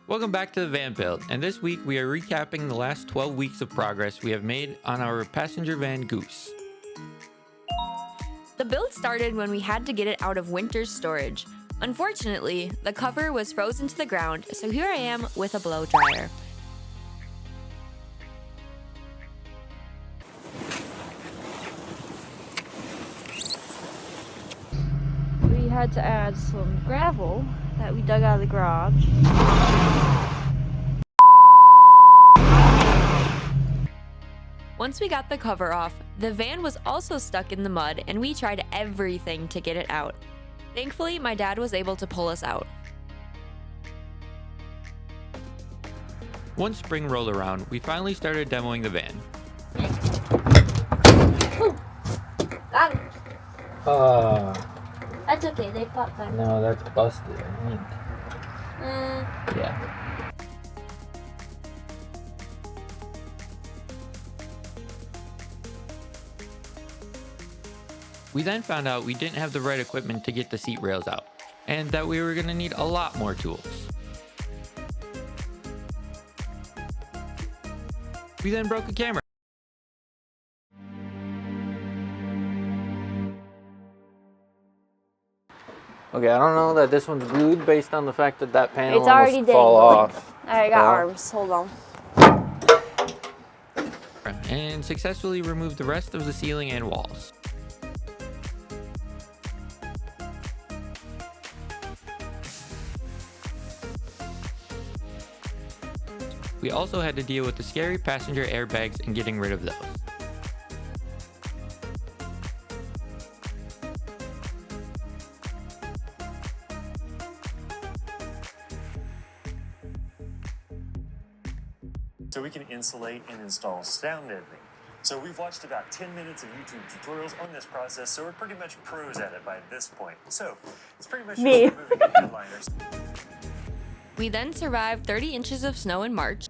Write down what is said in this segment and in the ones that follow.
Welcome back to the van build, and this week we are recapping the last 12 weeks of progress we have made on our passenger van Goose. The build started when we had to get it out of winter's storage. Unfortunately, the cover was frozen to the ground, so here I am with a blow dryer. We had to add some gravel that we dug out of the garage. Once we got the cover off, the van was also stuck in the mud and we tried everything to get it out. Thankfully, my dad was able to pull us out. Once spring rolled around, we finally started demoing the van. Got it. That's okay, they popped back. No, that's busted, I think. Yeah. We then found out we didn't have the right equipment to get the seat rails out, and that we were going to need a lot more tools. We then broke a camera. Okay, I don't know that this one's glued based on the fact that that panel It's already almost fall off. I got arms, hold on. And successfully removed the rest of the ceiling and walls. We also had to deal with the scary passenger airbags and getting rid of those. So we can insulate and install sound deadening. So we've watched about 10 minutes of YouTube tutorials on this process, so we're pretty much pros at it by this point. So it's pretty much Me. just removing the headliners. We then survived 30 inches of snow in March.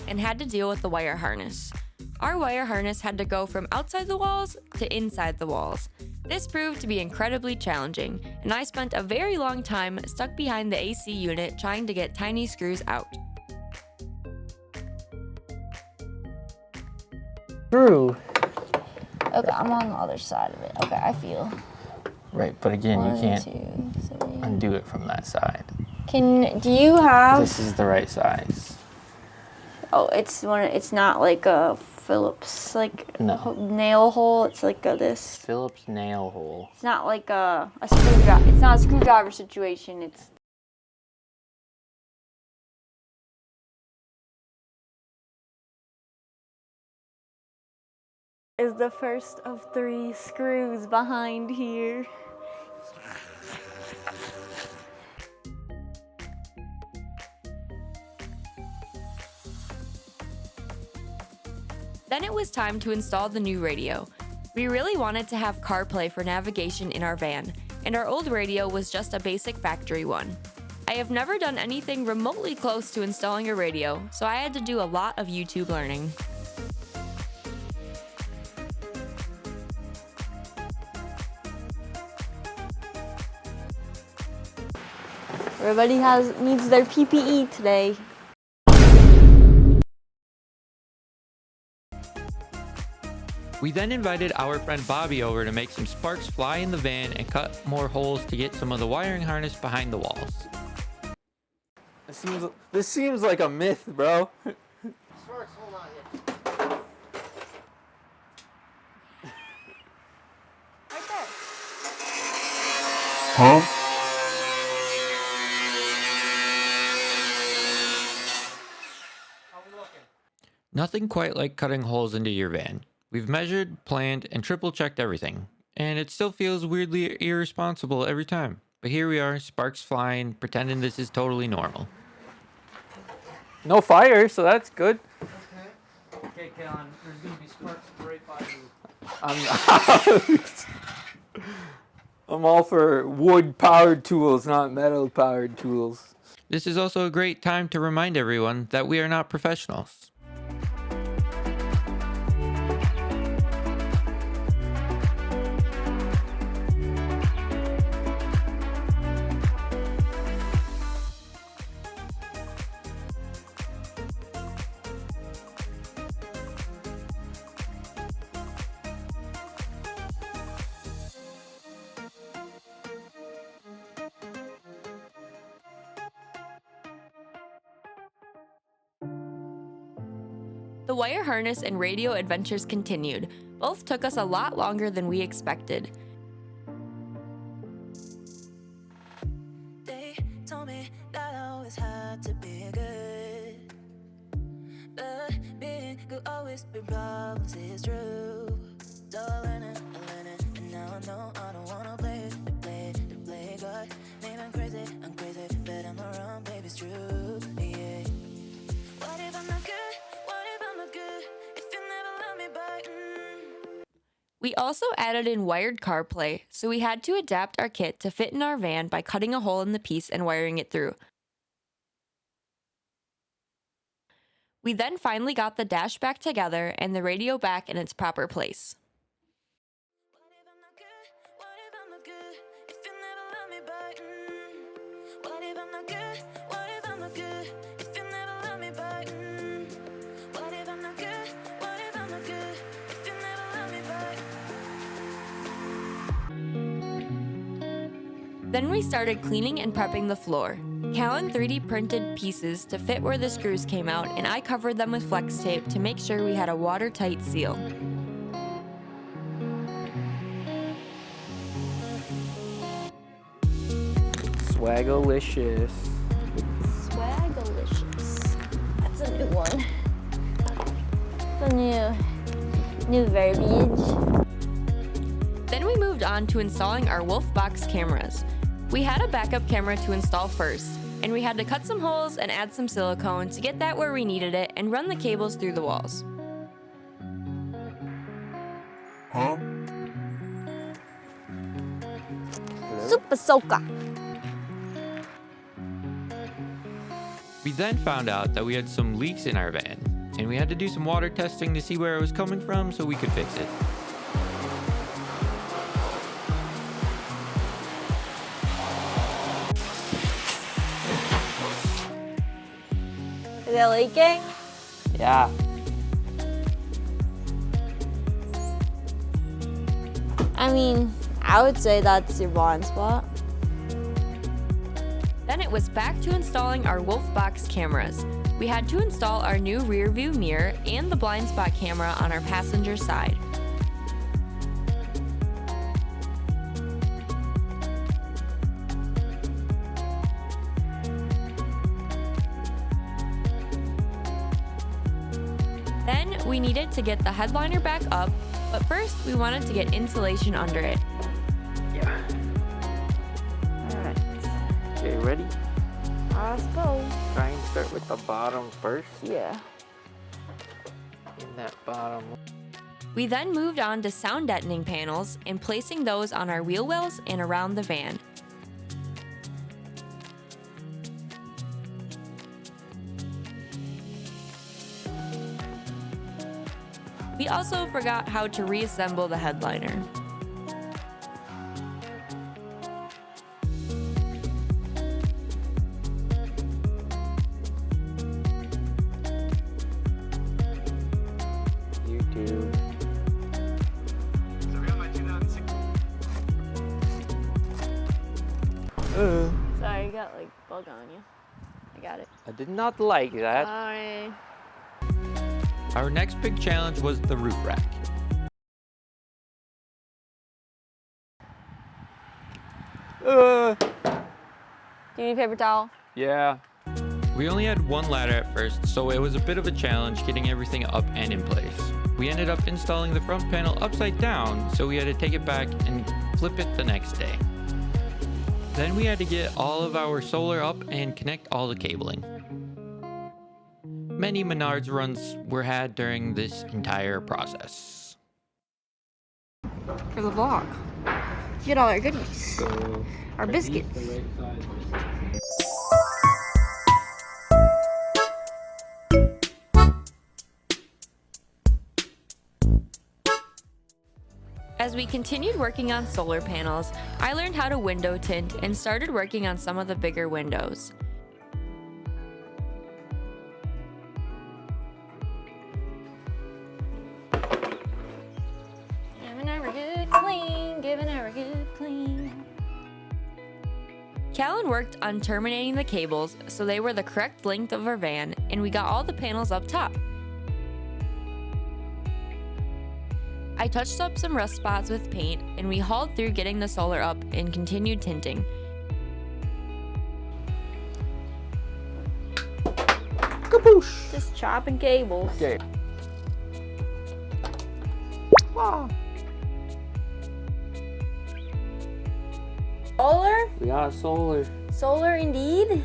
And had to deal with the wire harness. Our wire harness had to go from outside the walls to inside the walls. This proved to be incredibly challenging, and I spent a very long time stuck behind the AC unit trying to get tiny screws out. Screw. Okay, I'm on the other side of it. Okay, I feel. Right, but again, you can't 1, 2, 3. undo it from that side. Do you have? This is the right size. Oh, it's not like a Phillips No. nail hole. It's like this. Phillips nail hole. It's not like a screwdriver. It's not a screwdriver situation. It's. Is the first of 3 screws behind here. Then it was time to install the new radio. We really wanted to have CarPlay for navigation in our van, and our old radio was just a basic factory one. I have never done anything remotely close to installing a radio, so I had to do a lot of YouTube learning. Everybody needs their PPE today. We then invited our friend Bobby over to make some sparks fly in the van and cut more holes to get some of the wiring harness behind the walls. This seems like a myth, bro. Sparks, hold on here. Right there. Huh? How we looking? Nothing quite like cutting holes into your van. We've measured, planned, and triple-checked everything, and it still feels weirdly irresponsible every time. But here we are, sparks flying, pretending this is totally normal. No fire, so that's good. Okay, Cal, there's gonna be sparks right by you. I'm all for wood-powered tools, not metal-powered tools. This is also a great time to remind everyone that we are not professionals. The wire harness and radio adventures continued. Both took us a lot longer than we expected. They told me that I always had to be good, but being good always been problems is true. So I learned it, and now I know I don't wanna play God. Maybe I'm crazy, but I'm not wrong, baby, it's true, yeah. What if I'm not good? What if I'm not good? If you never love me back, We also added in wired CarPlay, so we had to adapt our kit to fit in our van by cutting a hole in the piece and wiring it through. We then finally got the dash back together and the radio back in its proper place. what if I'm not good? What if I'm not good? If you never love me back, what if I'm not good? What if I'm not good? If you never love me back, what if I'm not good? What if I'm not good? If you never love me back. Then we started cleaning and prepping the floor. Cal 3D printed pieces to fit where the screws came out, and I covered them with flex tape to make sure we had a watertight seal. Swagalicious. Swagalicious. That's a new one. The new verbiage. Then we moved on to installing our Wolfbox cameras. We had a backup camera to install first, and we had to cut some holes and add some silicone to get that where we needed it and run the cables through the walls. Super Soaker. We then found out that we had some leaks in our van, and we had to do some water testing to see where it was coming from so we could fix it. Is it leaking? Yeah. I mean, I would say that's your blind spot. Then it was back to installing our Wolfbox cameras. We had to install our new rear view mirror and the blind spot camera on our passenger side. Then we needed to get the headliner back up, but first we wanted to get insulation under it. Yeah. Alright, Okay, ready? let's go. Try and start with the bottom first. Yeah. In that bottom. We then moved on to sound deadening panels and placing those on our wheel wells and around the van. We also forgot how to reassemble the headliner. YouTube. Sorry, you got like bug on you. I got it. I did not like that. Sorry. Our next big challenge was the roof rack. Do you need paper towel? Yeah. We only had one ladder at first, so it was a bit of a challenge getting everything up and in place. We ended up installing the front panel upside down, so we had to take it back and flip it the next day. Then we had to get all of our solar up and connect all the cabling. Many Menards runs were had during this entire process. For the vlog. Get all our goodies. Our biscuits. As we continued working on solar panels, I learned how to window tint and started working on some of the bigger windows. Giving her a good clean. Giving her a good clean. Callan worked on terminating the cables so they were the correct length of our van, and we got all the panels up top. I touched up some rust spots with paint, and we hauled through getting the solar up and continued tinting. Kaboosh! Just chopping cables. Okay. Wow. Solar? We got solar. Solar indeed.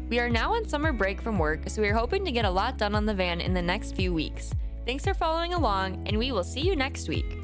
We are now on summer break from work, so we are hoping to get a lot done on the van in the next few weeks. Thanks for following along, and we will see you next week.